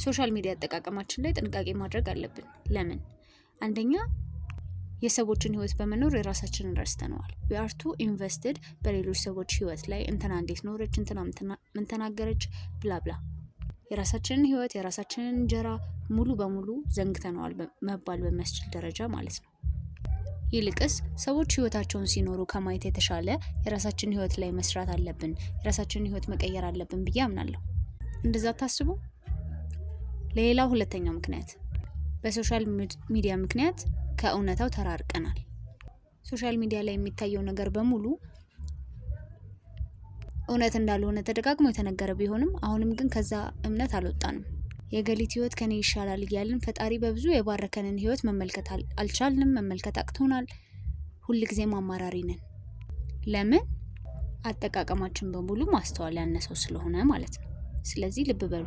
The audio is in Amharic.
ሶሻል ሚዲያ አጠቃቀማችን ላይ ጥንቃቄ ማድረግ አለብን። ለምን? አንደኛ የሰዎችን ህይወት በመኖር የራሳችንን ረስተነዋል። we are too invested በሌሎች ሰዎች ህይወት ላይ እንትና እንዴት ኖረች፣ እንትና ምን ተናገረች ብላ ብላ የራሳችንን ህይወት የራሳችንን እንጀራ ሙሉ በሙሉ ዘንግተነዋል መባል በሚያስችል ደረጃ ማለት ነው። ይልቅስ ሰዎች ህይወታቸውን ሲኖሩ ከማየት የተሻለ የራሳችንን ህይወት ላይ መስራት አለብን፣ የራሳችንን ህይወት መቀየር አለብን ብዬ አምናለሁ። እንደዛ ታስቡ። ሌላው ሁለተኛው ምክንያት በሶሻል ሚዲያ ምክንያት ከእውነታው ተራርቀናል። ሶሻል ሚዲያ ላይ የሚታየው ነገር በሙሉ እውነት እንዳልሆነ ተደጋግሞ የተነገረ ቢሆንም አሁንም ግን ከዛ እምነት አልወጣንም። የገሊት ህይወት ከኔ ይሻላል እያልን ፈጣሪ በብዙ የባረከንን ህይወት መመልከት አልቻልንም፣ መመልከት አቅቶናል። ሁልጊዜም አማራሪ ነን። ለምን? አጠቃቀማችን በሙሉ ማስተዋል ያነሰው ስለሆነ ማለት ነው። ስለዚህ ልብ በሉ።